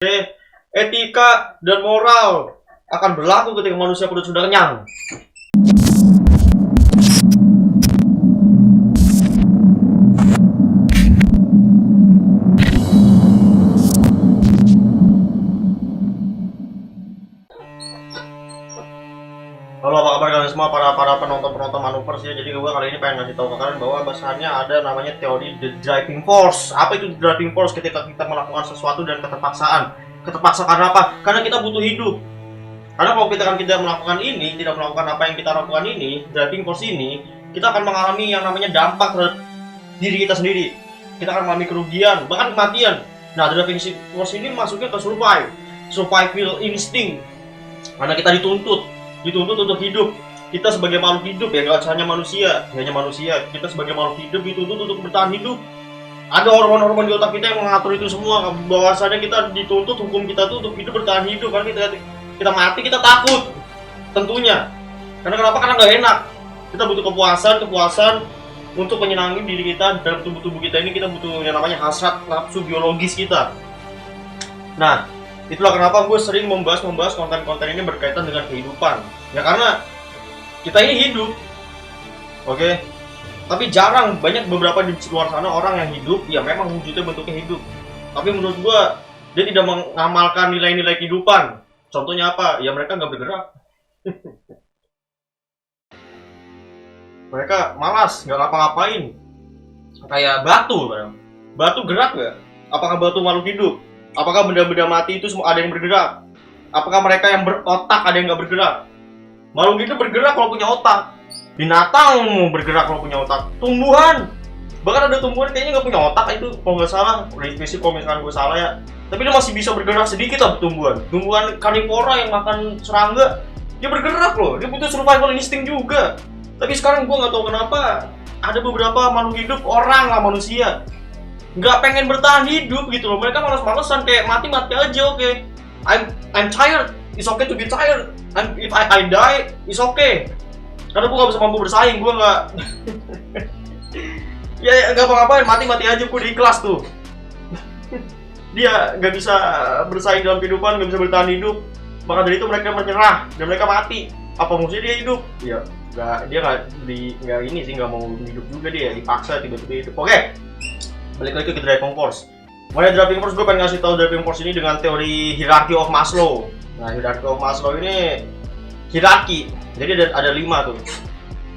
Etika dan moral akan berlaku ketika manusia perut sudah kenyang. Halo, apa kabar kalian semua para penonton Manuvers ya. Jadi gue kali ini pengen ngasih tahu ke kalian bahwa bahasanya ada namanya teori the driving force. Apa itu the driving force? Ketika kita melakukan sesuatu dan keterpaksaan. Keterpaksa karena apa? Karena kita butuh hidup. Karena kalau kita tidak melakukan ini, tidak melakukan apa yang kita lakukan ini, driving force ini, kita akan mengalami yang namanya dampak terhadap diri kita sendiri. Kita akan mengalami kerugian, bahkan kematian. Nah, driving force ini masuknya ke survival instinct. Karena kita dituntut untuk hidup. Kita sebagai makhluk hidup ya, nggak hanya manusia, kita sebagai makhluk hidup dituntut untuk bertahan hidup. Ada hormon-hormon di otak kita yang mengatur itu semua. Bahwasanya kita dituntut, hukum kita tuh untuk hidup, bertahan hidup. Karena kita mati, kita takut tentunya. Karena kenapa? Karena nggak enak. Kita butuh kepuasan untuk menyenangi diri kita. Dalam tubuh kita ini kita butuh yang namanya hasrat nafsu biologis kita. Nah, itulah kenapa gue sering membahas konten-konten ini berkaitan dengan kehidupan. Ya karena kita ini hidup, oke? Tapi jarang, banyak beberapa di luar sana orang yang hidup, ya memang wujudnya bentuknya hidup. Tapi menurut gue, dia tidak mengamalkan nilai-nilai kehidupan. Contohnya apa? Ya mereka nggak bergerak. Mereka malas, nggak ngapa-ngapain. Kayak batu, batu gerak nggak? Apakah batu makhluk hidup? Apakah benda-benda mati itu semua ada yang bergerak? Apakah mereka yang berotak ada yang nggak bergerak? Makhluk hidup bergerak kalau punya otak. Binatang bergerak kalau punya otak. Tumbuhan, bahkan ada tumbuhan kayaknya nggak punya otak itu kalau nggak salah. Revisi kalau misalkan gue salah ya. Tapi dia masih bisa bergerak sedikit lah tumbuhan. Tumbuhan karnivora yang makan serangga, dia bergerak loh. Dia butuh survival instinct juga. Tapi sekarang gue nggak tahu kenapa ada beberapa makhluk hidup, orang lah manusia, nggak pengen bertahan hidup gitu loh. Mereka malas-malesan, kayak mati aja, oke. I'm tired. It's okay to be tired. And if I die, it's okay. Karena gue gak bisa mampu bersaing, gue gak ya gak apa-apain, mati aja, gue di kelas tuh. Dia gak bisa bersaing dalam kehidupan, gak bisa bertahan hidup. Maka dari itu mereka menyerah, dan mereka mati. Apa maksudnya dia hidup? Ya, dia gak mau hidup juga, dia dipaksa tiba-tiba hidup. Oke, balik lagi ke driving force. Mulai driving force, gue pengen ngasih tahu driving force ini dengan teori hierarchy of Maslow. Nah, hierarchy of Maslow ini hierarki. Jadi ada 5 tuh.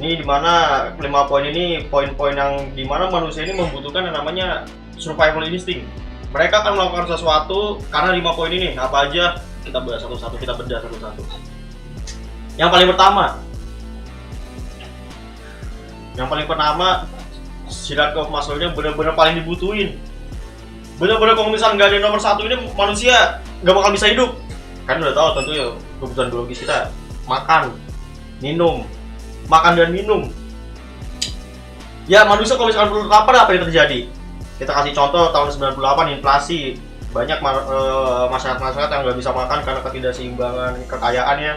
Ini dimana 5 poin ini poin-poin yang dimana manusia ini membutuhkan yang namanya survival instinct. Mereka akan melakukan sesuatu karena 5 poin ini. Apa aja? Kita bahas satu-satu, kita bedah satu-satu. Yang paling pertama, hierarchy of Maslow ini benar-benar paling dibutuhin. Benar-benar kalau misalnya nggak ada nomor 1 ini, manusia nggak bakal bisa hidup. Kan udah tahu tentu ya, kebutuhan biologis kita makan dan minum. Ya manusia kalau misalkan perlu lapar, apa yang terjadi? Kita kasih contoh tahun 98, inflasi. Banyak masyarakat yang nggak bisa makan karena ketidakseimbangan kekayaannya.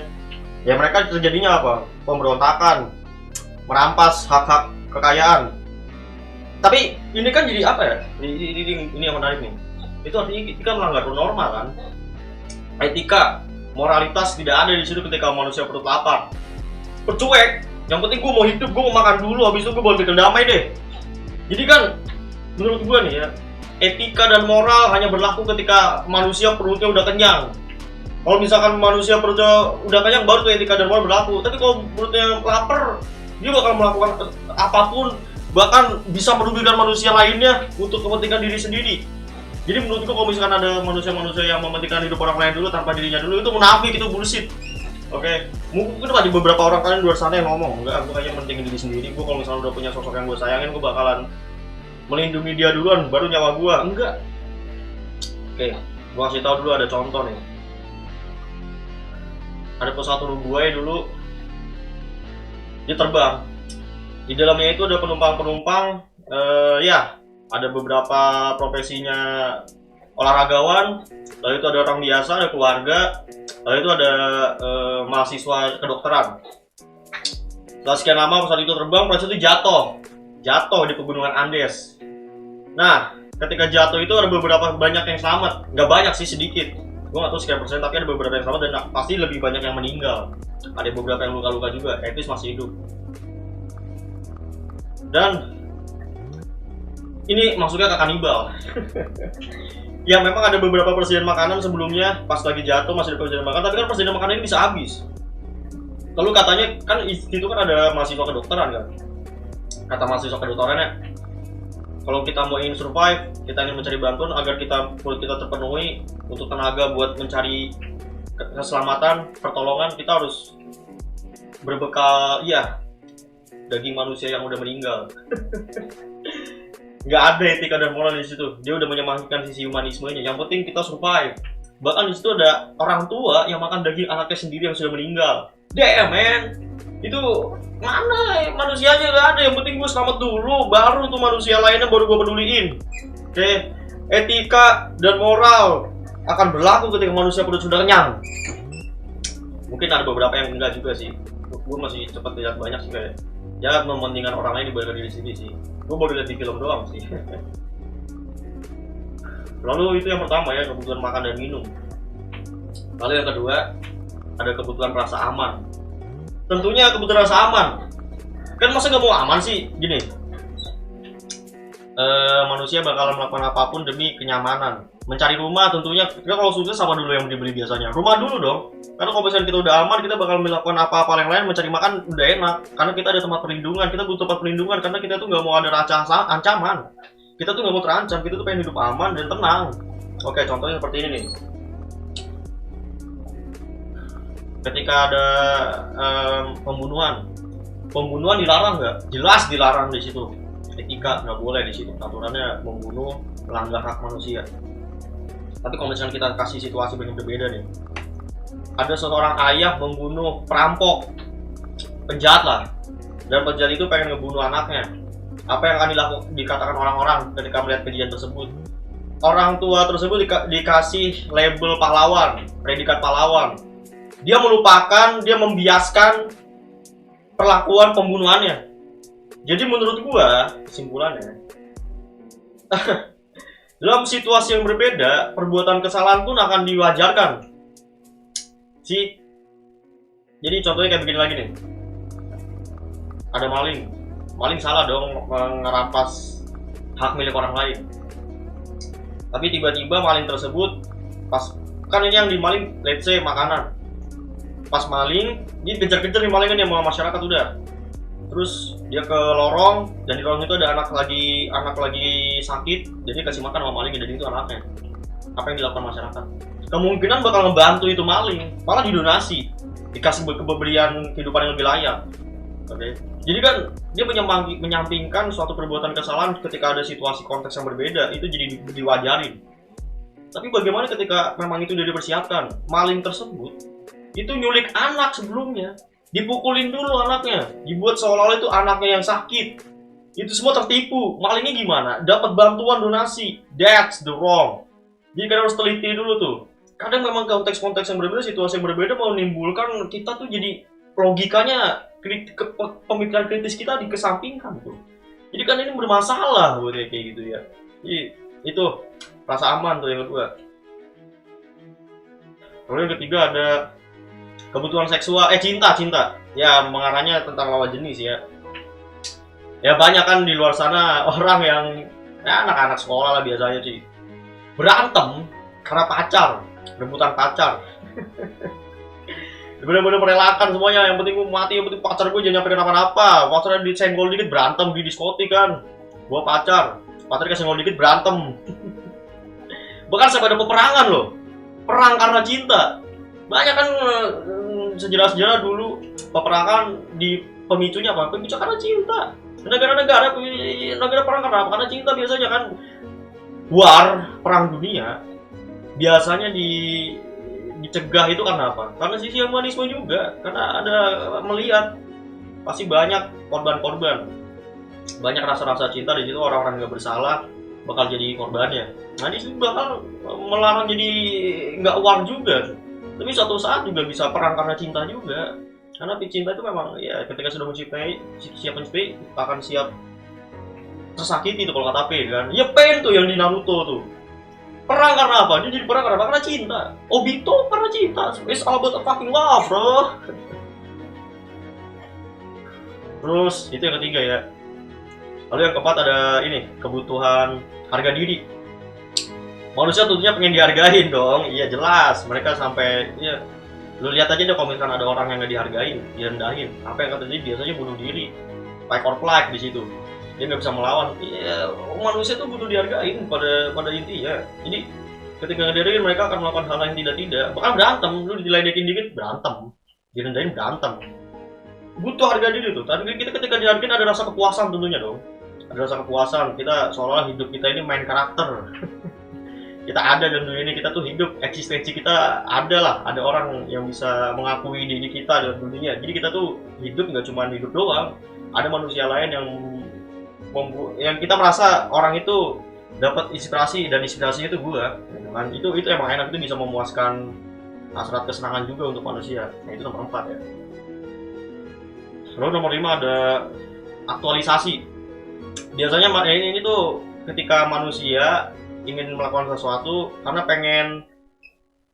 Ya mereka terjadinya apa? Pemberontakan, merampas hak-hak kekayaan. Tapi ini kan jadi apa ya? Ini yang menarik nih. Itu artinya kita melanggar norma kan? Etika, moralitas tidak ada di situ ketika manusia perut lapar. Percuek. Yang penting gue mau hidup, gue mau makan dulu, habis itu gue boleh pikir damai deh. Jadi kan menurut gue nih ya, etika dan moral hanya berlaku ketika manusia perutnya udah kenyang. Kalau misalkan manusia perutnya udah kenyang, baru tuh etika dan moral berlaku. Tapi kalau perutnya lapar, dia bakal melakukan apapun, bahkan bisa merugikan manusia lainnya untuk kepentingan diri sendiri. Jadi menurutku kalau misalkan ada manusia-manusia yang mementingkan hidup orang lain dulu tanpa dirinya dulu, itu munafik, itu bullshit. Oke, mungkin ada beberapa orang kalian di luar sana yang ngomong, enggak, gue kayaknya mentingin diri sendiri. Gue kalau misalnya udah punya sosok yang gue sayangin, gue bakalan melindungi dia duluan, baru nyawa gue. Enggak. Oke, gue kasih tahu dulu, ada contoh nih. Ada pesawat Uruguay dulu, dia terbang. Di dalamnya itu ada penumpang-penumpang, ya ada beberapa profesinya olahragawan, lalu itu ada orang biasa, ada keluarga, lalu itu ada mahasiswa kedokteran. Setelah sekian lama pesawat itu terbang, pesawat itu jatuh di pegunungan Andes. Nah, ketika jatuh itu ada beberapa banyak yang selamat, nggak banyak sih, sedikit, gue nggak tahu sekian persen, tapi ada beberapa yang selamat dan pasti lebih banyak yang meninggal. Ada beberapa yang luka-luka juga, etis masih hidup. Dan ini maksudnya ke kanibal. Ya memang ada beberapa persediaan makanan sebelumnya pas lagi jatuh masih ada persediaan makanan, tapi kan persediaan makanan ini bisa habis. Lalu katanya kan itu kan ada mahasiswa kedokteran kan. Kata mahasiswa kedokterannya, kalau kita mau ingin survive, kita ingin mencari bantuan agar perut kita terpenuhi untuk tenaga buat mencari keselamatan, pertolongan, kita harus berbekal daging manusia yang udah meninggal. Nggak ada etika dan moral di situ. Dia udah menyemangkan sisi humanismenya. Yang penting kita survive. Bahkan di situ ada orang tua yang makan daging anaknya sendiri yang sudah meninggal. Damn man, itu mana manusianya? Nggak ada. Yang penting gue selamat dulu, baru tuh manusia lainnya baru gue peduliin. Oke, etika dan moral akan berlaku ketika manusia perut sudah kenyang. Mungkin ada beberapa yang enggak juga sih. Gue masih cepat lihat banyak sih kayak ya mementingkan orang lain dibandingkan diri sendiri sih. Gue baru lihat di film doang sih. Lalu itu yang pertama ya, kebutuhan makan dan minum. Lalu yang kedua ada kebutuhan rasa aman. Tentunya kebutuhan rasa aman. Kan masa nggak mau aman sih? Gini, manusia bakalan melakukan apapun demi kenyamanan. Mencari rumah tentunya, kita kalau sukses sama dulu yang dibeli biasanya. Rumah dulu dong. Karena kalau misalnya kita udah aman, kita bakal melakukan apa-apa yang lain, mencari makan udah enak. Karena kita ada tempat perlindungan, kita butuh tempat perlindungan karena kita tuh nggak mau ada ancaman. Kita tuh nggak mau terancam, kita tuh pengen hidup aman dan tenang. Oke, contohnya seperti ini nih. Ketika ada pembunuhan dilarang nggak? Jelas dilarang di situ. Etika nggak boleh di situ. Aturannya membunuh melanggar hak manusia. Tapi kalau misalnya kita kasih situasi berbeda nih, ada seorang ayah membunuh perampok, penjahat lah, dan penjahat itu pengen ngebunuh anaknya. Apa yang akan dikatakan orang-orang ketika melihat kejadian tersebut? Orang tua tersebut dikasih label pahlawan, predikat pahlawan. Dia melupakan, dia membiaskan perlakuan pembunuhannya. Jadi menurut gua, kesimpulannya, dalam situasi yang berbeda, perbuatan kesalahan pun akan diwajarkan. Sih. Jadi contohnya kayak begini lagi nih. Ada maling. Maling salah dong ngerampas hak milik orang lain. Tapi tiba-tiba maling tersebut kan ini yang dimaling, let's say makanan. Pas maling, dia kejar-kejar nih malingnya dia sama masyarakat udah. Terus dia ke lorong, dan di lorong itu ada anak lagi sakit, jadi kasih makan sama malingnya, dan itu anaknya. Apa yang dilakukan masyarakat? Kemungkinan bakal ngebantu itu maling, malah didonasi, dikasih keberlian kehidupan yang lebih layak. Oke. Jadi kan dia menyampingkan suatu perbuatan kesalahan ketika ada situasi konteks yang berbeda, itu jadi diwajarin. Tapi bagaimana ketika memang itu sudah dipersiapkan? Maling tersebut itu nyulik anak sebelumnya, dipukulin dulu anaknya, dibuat seolah-olah itu anaknya yang sakit. Itu semua tertipu. Malingnya gimana? Dapat bantuan donasi. That's the wrong. Jadi kita harus teliti dulu tuh. Kadang memang konteks-konteks yang berbeda, situasi yang berbeda mau menimbulkan kita tuh jadi logikanya, pemikiran kritis kita dikesampingkan tuh. Jadi kan ini bermasalah buat kayak gitu ya. Jadi itu rasa aman tuh yang kedua. Lalu yang ketiga ada kebutuhan seksual, cinta. Ya mengarahnya tentang lawan jenis ya. Ya banyak kan di luar sana orang yang anak-anak sekolah lah biasanya sih berantem karena pacar, rebutan pacar. Bener-bener merelakan semuanya, yang penting gue mati, yang penting pacar gue jangan nyampe kenapa-napa. Pacarnya disenggol dikit berantem di diskotik kan. Gua pacar kesenggol dikit berantem. Bahkan sampai ada peperangan loh. Perang karena cinta. Banyak kan sejarah-sejarah dulu peperangan di pemicunya apa? Pemicu karena cinta. Negara perang karena apa? Karena cinta biasanya kan. War, perang dunia biasanya dicegah itu karena apa? Karena sisi humanisme juga. Karena ada melihat pasti banyak korban-korban. Banyak rasa-rasa cinta di situ, orang-orang nggak bersalah bakal jadi korbannya. Nah di situ bakal melarang jadi nggak war juga. Tapi suatu saat juga bisa perang karena cinta juga. Karena cinta itu memang ya ketika sudah mencintai, siap mencintai akan siap tersakiti tuh kalau kata Pain kan. Ya Pain tuh yang di Naruto tuh. Perang karena apa? Dia jadi perang karena apa? Karena cinta. Obito karena cinta. It's all about a fucking love, bro. Terus itu yang ketiga ya. Lalu yang keempat ada ini, kebutuhan harga diri. Manusia tentunya pengen dihargain dong. Iya jelas. Mereka sampai ya lu lihat aja deh kalau misalkan ada orang yang nggak dihargain, direndahin. Apa yang akan terjadi? Biasanya bunuh diri. Fight or flight di situ. Dia nggak bisa melawan. Iya, manusia tuh butuh dihargain pada intinya. Jadi ketika ngedihargain mereka akan melakukan hal yang tidak, bahkan berantem. Lu diledekin dikit berantem, direndahin berantem. Butuh harga diri tuh. Tapi kita ketika dihargain ada rasa kepuasan tentunya dong. Ada rasa kepuasan. Kita seolah hidup kita ini main karakter. Kita ada dalam dunia ini, kita tuh hidup, eksistensi kita ada lah. Ada orang yang bisa mengakui diri kita dalam dunia. Jadi kita tuh hidup nggak cuma hidup doang. Ada manusia lain yang kita merasa orang itu dapat inspirasi dan inspirasinya itu gua kan itu emang enak, itu bisa memuaskan hasrat kesenangan juga untuk manusia. Nah itu nomor 4 ya. Lalu nomor 5 ada aktualisasi. Biasanya ini tuh ketika manusia ingin melakukan sesuatu karena pengen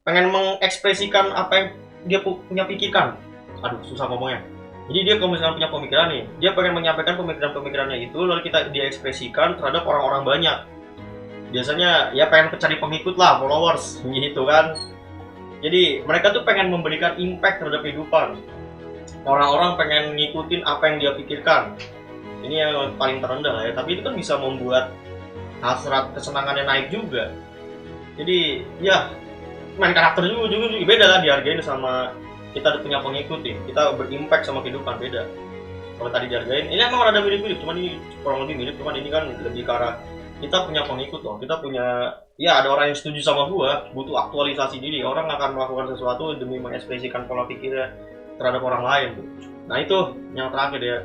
mengekspresikan apa yang dia punya pikirkan. Aduh susah ngomongnya. Jadi dia kalau misalnya punya pemikiran nih, dia pengen menyampaikan pemikiran-pemikirannya itu lalu kita diekspresikan terhadap orang-orang banyak. Biasanya ya pengen cari pengikut lah, followers gitu kan. Jadi mereka tuh pengen memberikan impact terhadap kehidupan. Orang-orang pengen ngikutin apa yang dia pikirkan. Ini yang paling terendah lah ya, tapi itu kan bisa membuat hasrat kesenangannya naik juga. Jadi ya main karakter juga beda lah dihargain sama kita punya pengikut nih, kita berimpact sama kehidupan beda. Kalau tadi dihargain, ini emang ada mirip-mirip, cuman ini kurang lebih mirip, cuman ini kan lebih ke arah kita punya pengikut loh, kita punya, ya ada orang yang setuju sama gua, butuh aktualisasi diri, orang akan melakukan sesuatu demi mengekspresikan pola pikirnya terhadap orang lain tuh. Nah itu yang terakhir ya.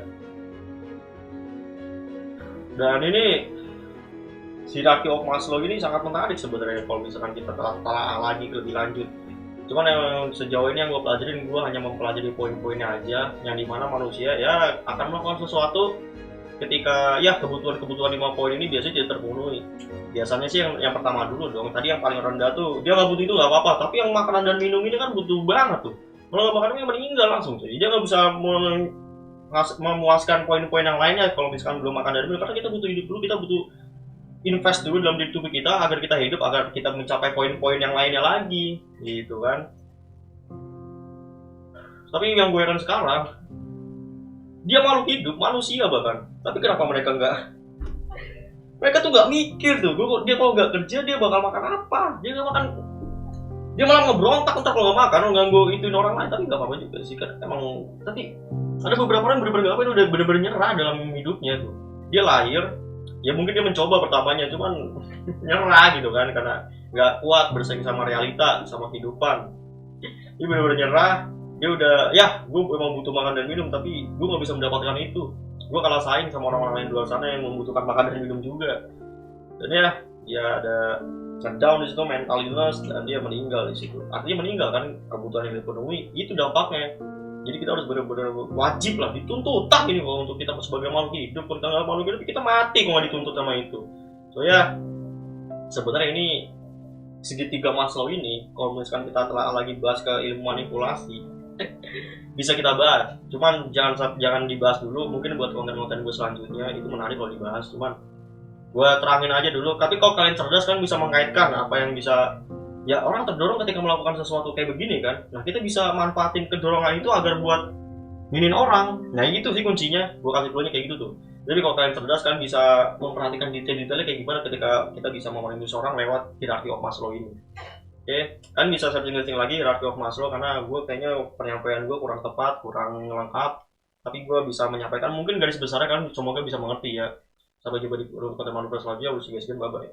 Dan ini hierarchy of Maslow ini sangat menarik sebenarnya kalau misalkan kita telah lagi lebih lanjut. Cuman yang sejauh ini yang gue pelajarin, gue hanya mempelajari poin-poinnya aja, yang dimana manusia ya akan melakukan sesuatu ketika ya kebutuhan 5 poin ini biasanya tidak terpenuhi. Biasanya sih yang pertama dulu dong, tadi yang paling rendah tuh dia nggak butuh itu nggak apa-apa, tapi yang makanan dan minum ini kan butuh banget tuh. Kalau nggak makan dia meninggal langsung, jadi dia nggak bisa memuaskan poin-poin yang lainnya kalau misalkan belum makan dan minum, karena kita butuh hidup dulu, kita butuh invest dulu dalam diri tubuh kita agar kita hidup, agar kita mencapai poin-poin yang lainnya lagi gitu kan. Tapi yang gue heran sekarang, dia makhluk hidup, manusia bahkan, tapi kenapa mereka tuh nggak mikir tuh. Dia kalau nggak kerja dia bakal makan apa, dia nggak makan, dia malah ngebrontak ntar kalau nggak makan, ganggu ituin orang lain. Tapi nggak apa-apa juga sih kan emang. Tapi ada beberapa orang bener-bener nggak apa, itu udah bener-bener nyerah dalam hidupnya tuh. Dia lahir ya mungkin dia mencoba pertamanya, cuman nyerah gitu kan, karena nggak kuat bersaing sama realita, sama kehidupan. Dia benar-benar nyerah, dia udah ya gue emang butuh makan dan minum, tapi gue nggak bisa mendapatkan itu. Gue kalah saing sama orang-orang lain di luar sana yang membutuhkan makan dan minum juga. Dan ya ada shutdown di situ, mental illness, dan dia meninggal di situ. Artinya meninggal kan, kebutuhan yang dipenuhi, itu dampaknya. Jadi kita harus benar-benar wajib lah, dituntut ini kalau untuk kita sebagai makhluk hidup. Kalau kita nggak makhluk hidup kita mati kalau nggak dituntut sama itu. So ya sebenarnya ini segitiga Maslow ini kalau misalkan kita telah lagi bahas ke ilmu manipulasi bisa kita bahas. Cuman jangan dibahas dulu. Mungkin buat konten-konten gue selanjutnya itu menarik kalau dibahas. Cuman gue terangin aja dulu. Tapi kalau kalian cerdas kan bisa mengaitkan apa yang bisa. Ya orang terdorong ketika melakukan sesuatu kayak begini kan. Nah kita bisa manfaatin kedorongan itu agar buat nginin orang. Nah gitu sih kuncinya. Gue kasih dulunya kayak gitu tuh. Jadi kalau kalian cerdas kan bisa memperhatikan detail-detailnya kayak gimana ketika kita bisa memanage orang lewat hierarchy of Maslow ini. Oke, kan bisa searching lagi hierarchy of Maslow, karena gue kayaknya penyampaian gue kurang tepat, kurang lengkap. Tapi gue bisa menyampaikan mungkin garis besarnya kan, semoga bisa mengerti ya. Sampai jumpa di konten manupulasi selanjutnya. Bye bye.